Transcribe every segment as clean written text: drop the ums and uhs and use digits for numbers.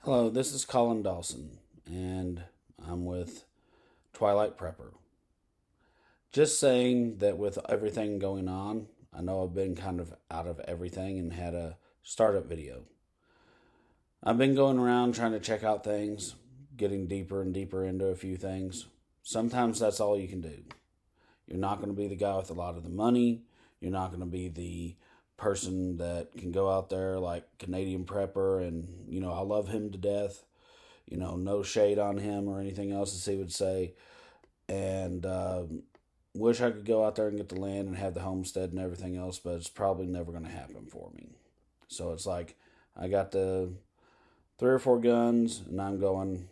Hello, this is Colin Dawson, and I'm with Twilight Prepper. Just saying that with everything going on, I know I've been kind of out of everything and had a startup video. I've been going around trying to check out things, getting deeper and deeper into a few things. Sometimes that's all you can do. You're not going to be the guy with a lot of the money. You're not going to be the person that can go out there like Canadian Prepper, and I love him to death. No shade on him or anything else as he would say. And wish I could go out there and get the land and have the homestead and everything else, but it's probably never going to happen for me. So it's like I got the 3 or 4 guns, and I'm going,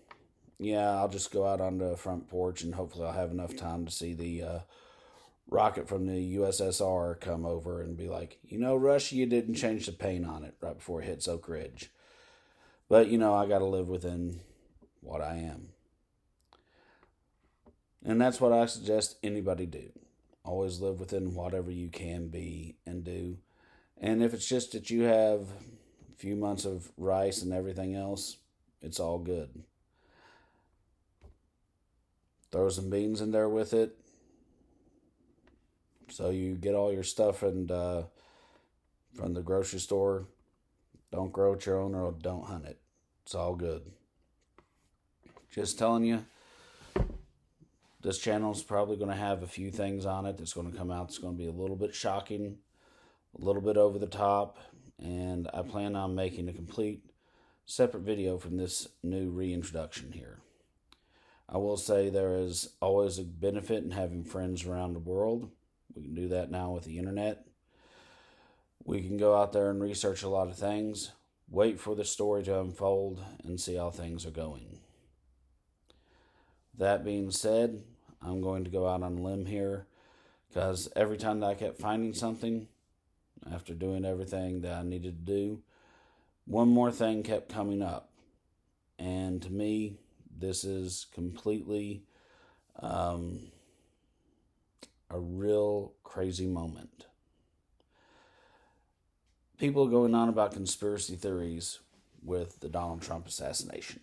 yeah, I'll just go out on the front porch and hopefully I'll have enough time to see the rocket from the USSR come over and be like, Russia, you didn't change the paint on it right before it hits Oak Ridge. But, I got to live within what I am. And that's what I suggest anybody do. Always live within whatever you can be and do. And if it's just that you have a few months of rice and everything else, it's all good. Throw some beans in there with it. So you get all your stuff and from the grocery store. Don't grow it your own or don't hunt it. It's all good. Just telling you, this channel is probably going to have a few things on it that's going to come out that's going to be a little bit shocking, a little bit over the top, and I plan on making a complete separate video from this new reintroduction here. I will say there is always a benefit in having friends around the world. We can do that now with the internet. We can go out there and research a lot of things, wait for the story to unfold, and see how things are going. That being said, I'm going to go out on a limb here because every time that I kept finding something, after doing everything that I needed to do, one more thing kept coming up. And to me, this is completely a real crazy moment. People going on about conspiracy theories with the Donald Trump assassination.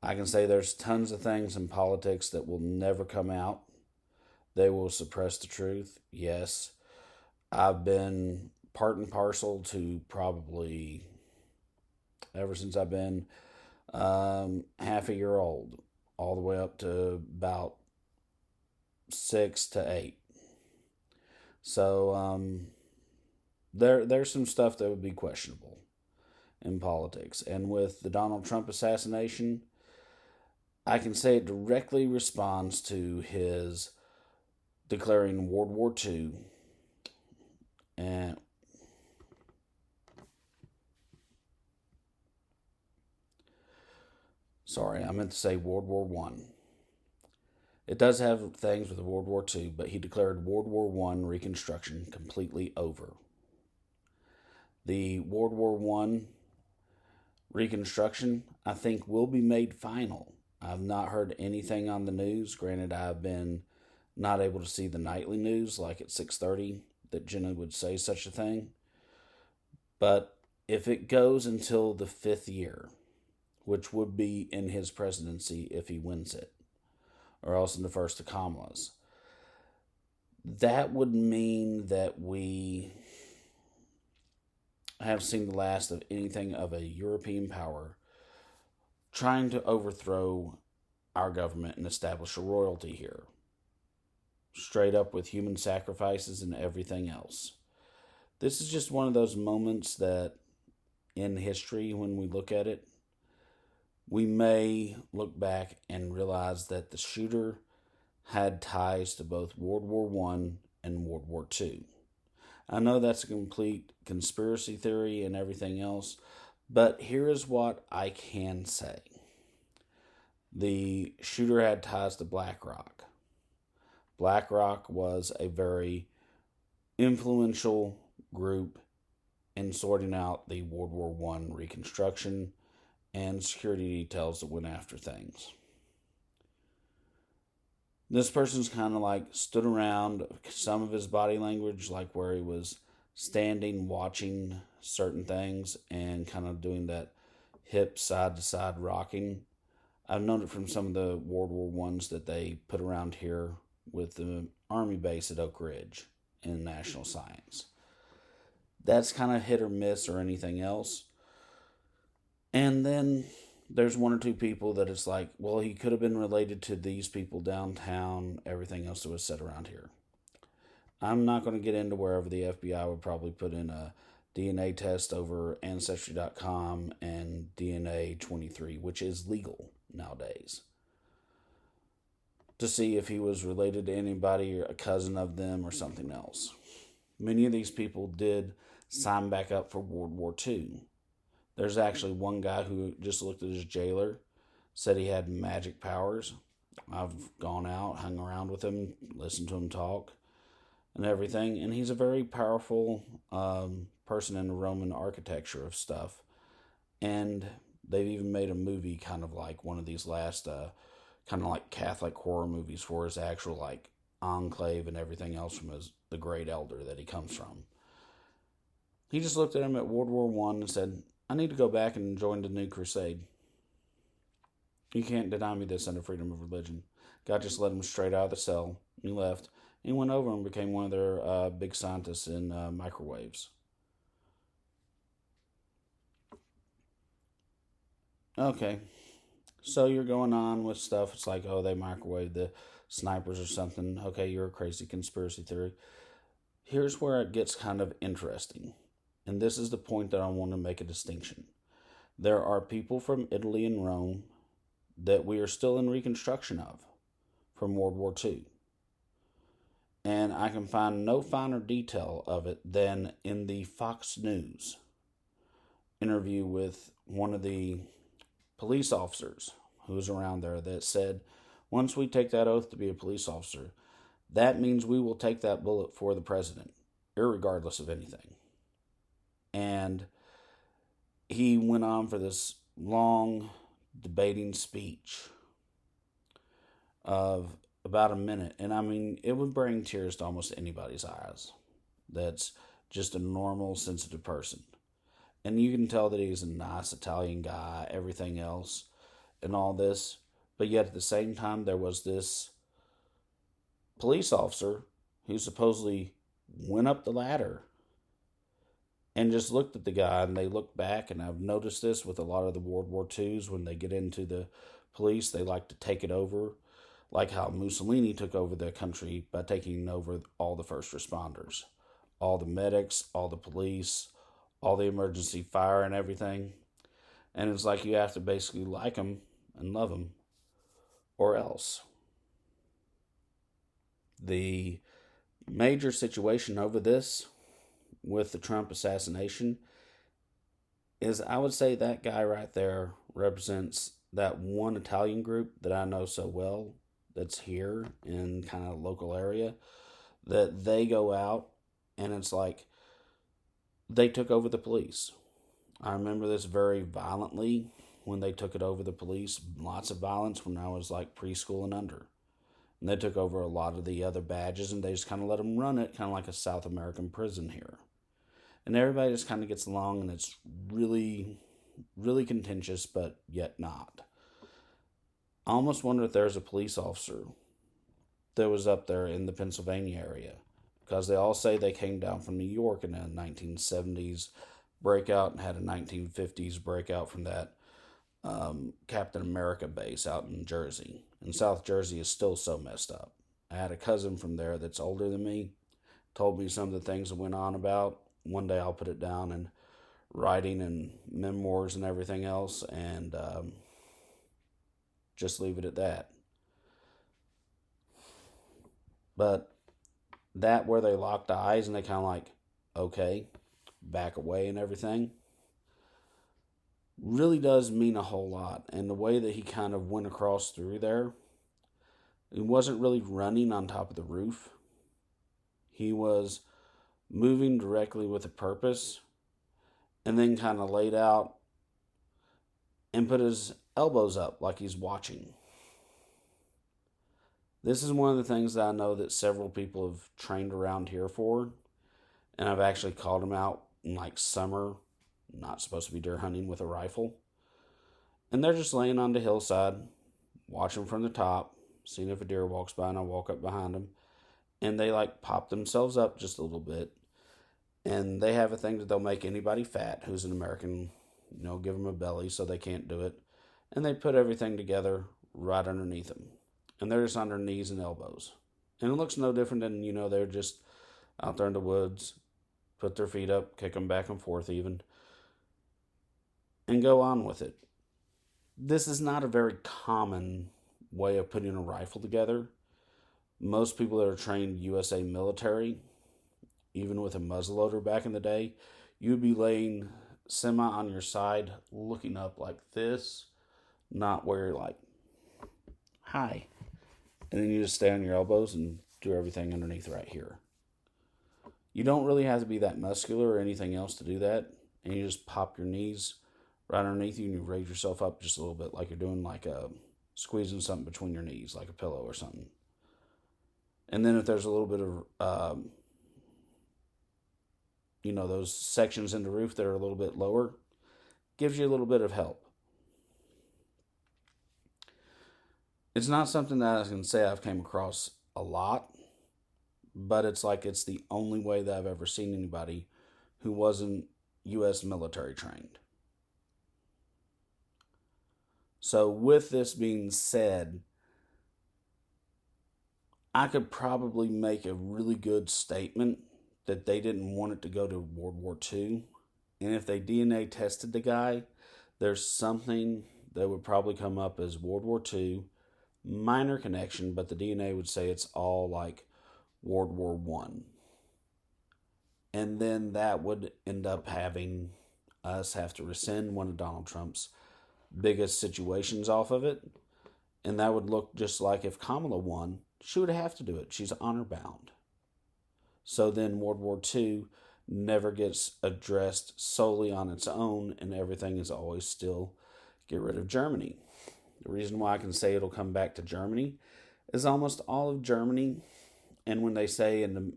I can say there's tons of things in politics that will never come out. They will suppress the truth. Yes, I've been part and parcel to probably ever since I've been half a year old, all the way up to about 6 to 8. So there's some stuff that would be questionable in politics. And with the Donald Trump assassination, I can say it directly responds to his declaring World War II and sorry, I meant to say World War One. It does have things with World War II, but he declared World War One Reconstruction completely over. The World War One Reconstruction, I think, will be made final. I've not heard anything on the news. Granted, I've been not able to see the nightly news like at 6:30 that Jenna would say such a thing. But if it goes until the 5th year, which would be in his presidency if he wins it, or else in the first of Kamala's, that would mean that we have seen the last of anything of a European power trying to overthrow our government and establish a royalty here. Straight up with human sacrifices and everything else. This is just one of those moments that in history, when we look at it, we may look back and realize that the shooter had ties to both World War One and World War II. I know that's a complete conspiracy theory and everything else, but here is what I can say. The shooter had ties to BlackRock. BlackRock was a very influential group in sorting out the World War One reconstruction and security details that went after things. This person's kind of like stood around, some of his body language, like where he was standing, watching certain things, and kind of doing that hip side to side rocking. I've known it from some of the World War Ones that they put around here with the Army base at Oak Ridge in National Science. That's kind of hit or miss or anything else. And then there's one or two people that it's like, well, he could have been related to these people downtown, everything else that was said around here. I'm not going to get into wherever the FBI would probably put in a DNA test over Ancestry.com and DNA 23, which is legal nowadays, to see if he was related to anybody or a cousin of them or something else. Many of these people did sign back up for World War II. There's actually one guy who just looked at his jailer, said he had magic powers. I've gone out, hung around with him, listened to him talk and everything, and he's a very powerful person in the Roman architecture of stuff. And they've even made a movie kind of like one of these last kind of like Catholic horror movies for his actual like enclave and everything else from the great elder that he comes from. He just looked at him at World War One and said, I need to go back and join the new crusade. You can't deny me this under freedom of religion. God just let him straight out of the cell. He left. He went over and became one of their big scientists in microwaves. Okay. So you're going on with stuff. It's like, oh, they microwaved the snipers or something. Okay, you're a crazy conspiracy theory. Here's where it gets kind of interesting. And this is the point that I want to make a distinction. There are people from Italy and Rome that we are still in reconstruction of from World War II. And I can find no finer detail of it than in the Fox News interview with one of the police officers who was around there that said, once we take that oath to be a police officer, that means we will take that bullet for the president, irregardless of anything. And he went on for this long debating speech of about a minute. And I mean, it would bring tears to almost anybody's eyes that's just a normal, sensitive person. And you can tell that he's a nice Italian guy, everything else, and all this. But yet at the same time, there was this police officer who supposedly went up the ladder and just looked at the guy, and they looked back. And I've noticed this with a lot of the World War IIs. When they get into the police, they like to take it over, like how Mussolini took over the country by taking over all the first responders, all the medics, all the police, all the emergency fire and everything. And it's like you have to basically like them and love them, or else. The major situation over this with the Trump assassination is, I would say that guy right there represents that one Italian group that I know so well that's here in kind of local area, that they go out and it's like they took over the police. I remember this very violently when they took it over the police. Lots of violence when I was like preschool and under. And they took over a lot of the other badges and they just kind of let them run it, kind of like a South American prison here. And everybody just kind of gets along, and it's really, really contentious, but yet not. I almost wonder if there's a police officer that was up there in the Pennsylvania area, because they all say they came down from New York in the 1970s breakout and had a 1950s breakout from that Captain America base out in Jersey. And South Jersey is still so messed up. I had a cousin from there that's older than me, told me some of the things that went on about. One day I'll put it down in writing and memoirs and everything else, and just leave it at that. But that where they locked eyes and they kind of like, okay, back away and everything, really does mean a whole lot. And the way that he kind of went across through there, he wasn't really running on top of the roof. He was moving directly with a purpose, and then kind of laid out and put his elbows up like he's watching. This is one of the things that I know that several people have trained around here for, and I've actually called him out in like summer, not supposed to be deer hunting with a rifle, And they're just laying on the hillside, watching from the top, seeing if a deer walks by, and I walk up behind them. And they like pop themselves up just a little bit. And they have a thing that they'll make anybody fat who's an American, give them a belly so they can't do it. And they put everything together right underneath them. And they're just on their knees and elbows. And it looks no different than, they're just out there in the woods, put their feet up, kick them back and forth even, and go on with it. This is not a very common way of putting a rifle together. Most people that are trained USA military, even with a muzzleloader back in the day, you'd be laying semi on your side, looking up like this, not where you're like, hi. And then you just stay on your elbows and do everything underneath right here. You don't really have to be that muscular or anything else to do that. And you just pop your knees right underneath you and you raise yourself up just a little bit, like you're doing like squeezing something between your knees, like a pillow or something. And then if there's a little bit of, those sections in the roof that are a little bit lower, gives you a little bit of help. It's not something that I can say I've came across a lot, but it's the only way that I've ever seen anybody who wasn't U.S. military trained. So with this being said, I could probably make a really good statement that they didn't want it to go to World War II. And if they DNA tested the guy, there's something that would probably come up as World War II, minor connection, but the DNA would say it's all like World War I. And then that would end up having us have to rescind one of Donald Trump's biggest situations off of it. And that would look just like if Kamala won, she would have to do it. She's honor bound. So then World War II never gets addressed solely on its own, and everything is always still get rid of Germany. The reason why I can say it'll come back to Germany is almost all of Germany, and when they say in the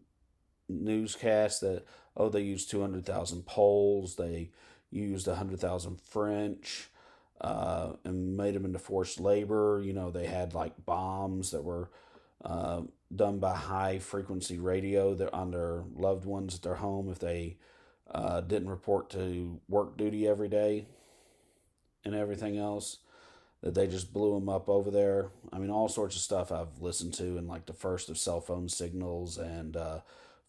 newscast that, they used 200,000 Poles, they used 100,000 French, and made them into forced labor. They had like bombs that were done by high frequency radio on their loved ones at their home if they didn't report to work duty every day and everything else, that they just blew them up over there. I mean, all sorts of stuff I've listened to, and like the first of cell phone signals and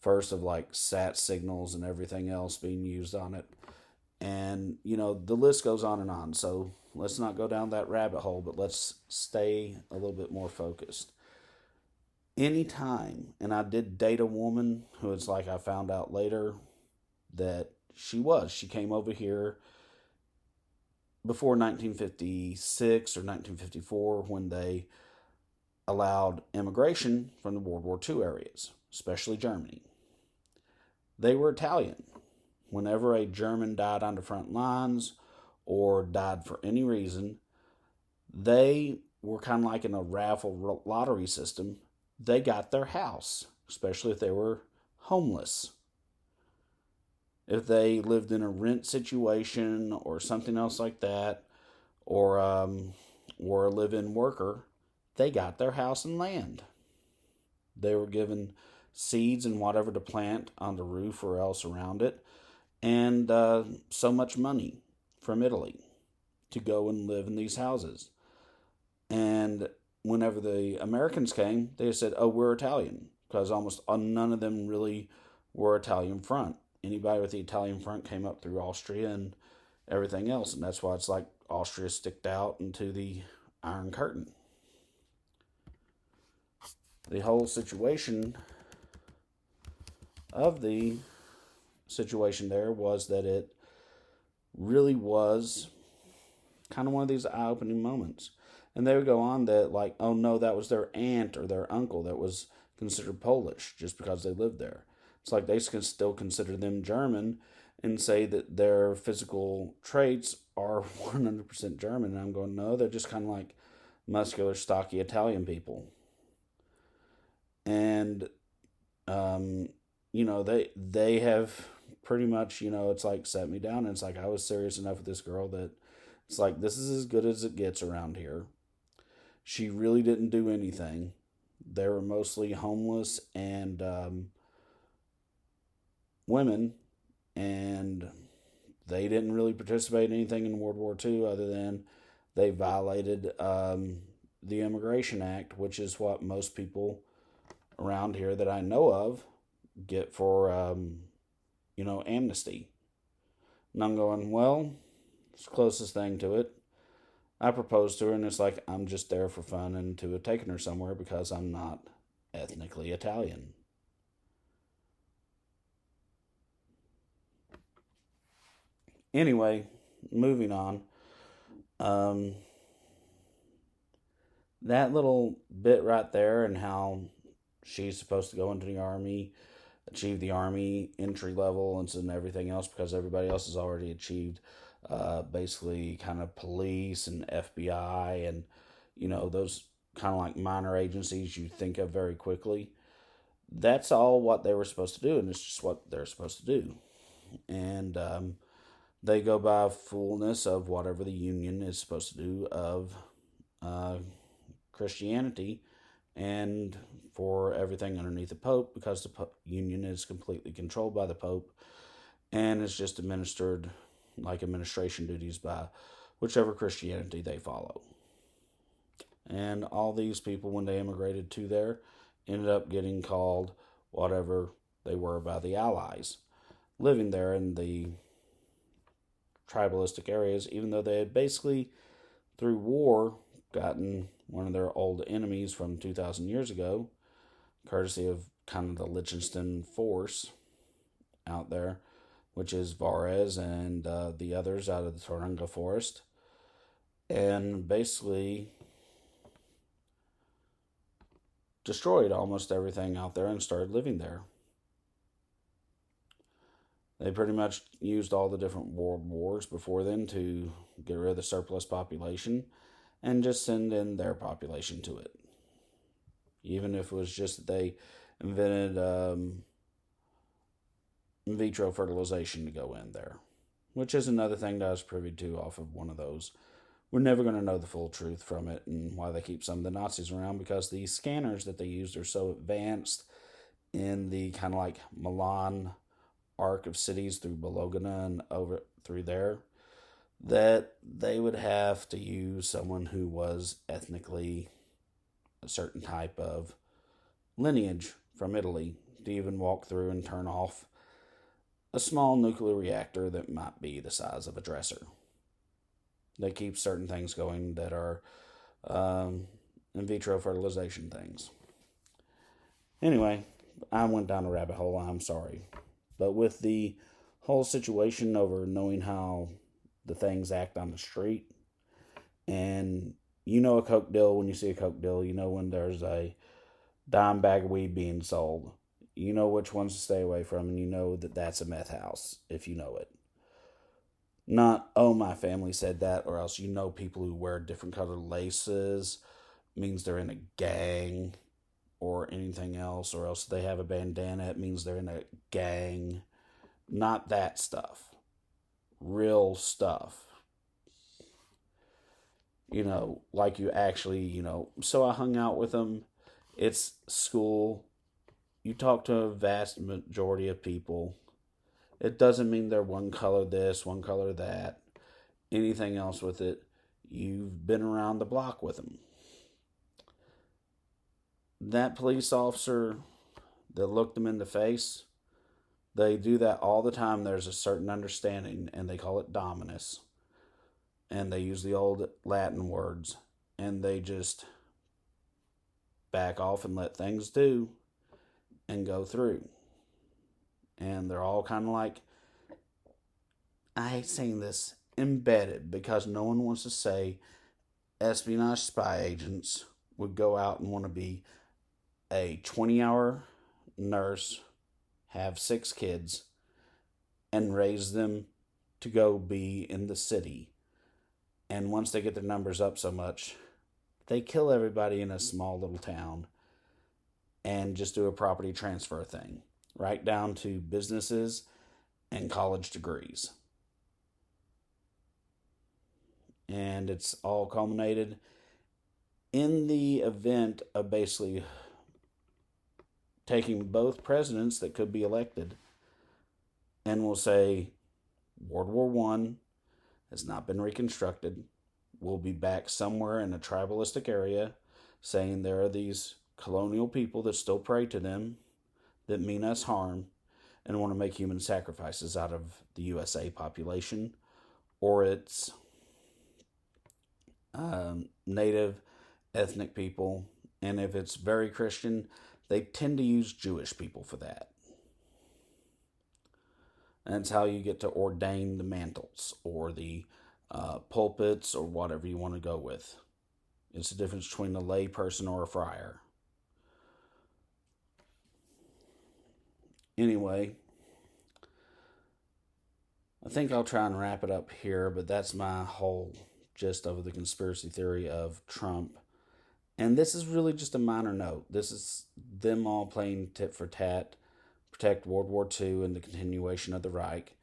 first of like sat signals and everything else being used on it. And, the list goes on and on. So let's not go down that rabbit hole, but let's stay a little bit more focused. Anytime, and I did date a woman who it's like I found out later that she came over here before 1956 or 1954 when they allowed immigration from the World War II areas, especially Germany. They were Italian. Whenever a German died on the front lines or died for any reason, they were kind of like in a raffle lottery system. They got their house, especially if they were homeless. If they lived in a rent situation or something else like that, or were a live-in worker, they got their house and land. They were given seeds and whatever to plant on the roof or else around it, and so much money from Italy to go and live in these houses. And whenever the Americans came, they said, we're Italian, because almost none of them really were Italian front. Anybody with the Italian front came up through Austria and everything else, and that's why it's like Austria sticked out into the Iron Curtain. The whole situation of the situation there was that it really was kind of one of these eye-opening moments. And they would go on that like, oh no, that was their aunt or their uncle that was considered Polish just because they lived there. It's like they can still consider them German and say that their physical traits are 100% German. And I'm going, no, they're just kind of like muscular, stocky Italian people. And, they have pretty much, it's like set me down. And it's like I was serious enough with this girl that It's like, this is as good as it gets around here. She really didn't do anything. They were mostly homeless and women, and they didn't really participate in anything in World War II other than they violated the Immigration Act, which is what most people around here that I know of get for, amnesty. And I'm going, well, it's the closest thing to it. I proposed to her, and it's like I'm just there for fun and to have taken her somewhere because I'm not ethnically Italian. Anyway, moving on. Um, that little bit right there, and how she's supposed to go into the army, achieve the army entry level and everything else because everybody else has already achieved basically kind of police and FBI and those kind of like minor agencies you think of very quickly. That's all what they were supposed to do, and it's just what they're supposed to do. And they go by fullness of whatever the Union is supposed to do of uh, Christianity and for everything underneath the Pope because the Union is completely controlled by the Pope and is just administered like administration duties by whichever Christianity they follow. And all these people, when they immigrated to there, ended up getting called whatever they were by the Allies, living there in the tribalistic areas, even though they had basically, through war, gotten one of their old enemies from 2,000 years ago, courtesy of kind of the Liechtenstein force out there, which is Varese and the others out of the Turunga forest. And basically destroyed almost everything out there and started living there. They pretty much used all the different world wars before then to get rid of the surplus population and just send in their population to it. Even if it was just that they invented in vitro fertilization to go in there, which is another thing that I was privy to off of one of those. We're never going to know the full truth from it and why they keep some of the Nazis around because the scanners that they used are so advanced in the kind of like Milan arc of cities through Bologna and over through there that they would have to use someone who was ethnically a certain type of lineage from Italy to even walk through and turn off a small nuclear reactor that might be the size of a dresser. They keep certain things going that are in vitro fertilization things. Anyway, I went down a rabbit hole. I'm sorry. But with the whole situation over knowing how the things act on the street, and a Coke deal when you see a Coke deal, when there's a dime bag of weed being sold, you know which ones to stay away from, and you know that that's a meth house if you know it. Not, oh, my family said that, or else people who wear different colored laces means they're in a gang or anything else, or else they have a bandana, it means they're in a gang. Not that stuff. Real stuff. Like you actually, so I hung out with them. It's school. You talk to a vast majority of people. It doesn't mean they're one color this, one color that, anything else with it. You've been around the block with them. That police officer that looked them in the face, they do that all the time. There's a certain understanding, and they call it dominus. And they use the old Latin words, and they just back off and let things do and go through. And they're all kind of like, I hate saying this, embedded, because no one wants to say espionage spy agents would go out and want to be a 20-hour nurse, have 6 kids, and raise them to go be in the city. And once they get their numbers up so much, they kill everybody in a small little town and just do a property transfer thing, right down to businesses and college degrees. And it's all culminated in the event of basically taking both presidents that could be elected, and we'll say World War One has not been reconstructed. We'll be back somewhere in a tribalistic area saying there are these colonial people that still pray to them, that mean us harm, and want to make human sacrifices out of the USA population, or it's native ethnic people. And if it's very Christian, they tend to use Jewish people for that. And it's how you get to ordain the mantles or the pulpits or whatever you want to go with. It's the difference between a lay person or a friar. Anyway, I think I'll try and wrap it up here, but that's my whole gist of the conspiracy theory of Trump. And this is really just a minor note. This is them all playing tit for tat, protect World War II and the continuation of the Reich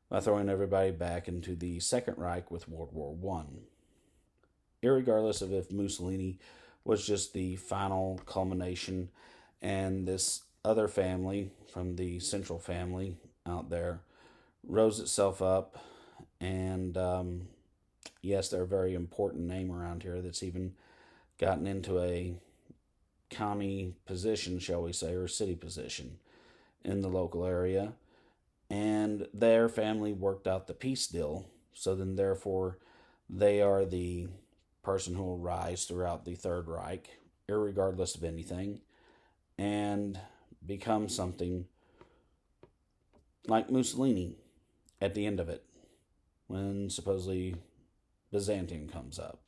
by throwing everybody back into the Second Reich with World War I. Irregardless of if Mussolini was just the final culmination and this other family from the central family out there rose itself up, and yes, they're a very important name around here that's even gotten into a county position, shall we say, or city position in the local area, and their family worked out the peace deal, so then therefore they are the person who will rise throughout the Third Reich, irregardless of anything, and become something like Mussolini at the end of it, when supposedly Byzantium comes up.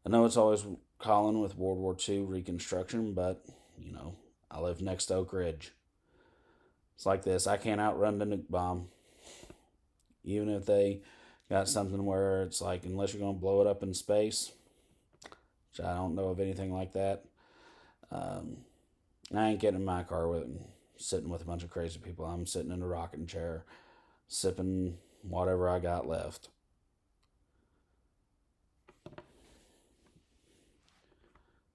I know it's always calling with World War II reconstruction, but, I live next to Oak Ridge. It's like this. I can't outrun the nuke bomb. Even if they got something where it's like, unless you're going to blow it up in space, which I don't know of anything like that, I ain't getting in my car with it, sitting with a bunch of crazy people. I'm sitting in a rocking chair, sipping whatever I got left.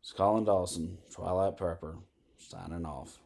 It's Colin Dawson, Twilight Prepper, signing off.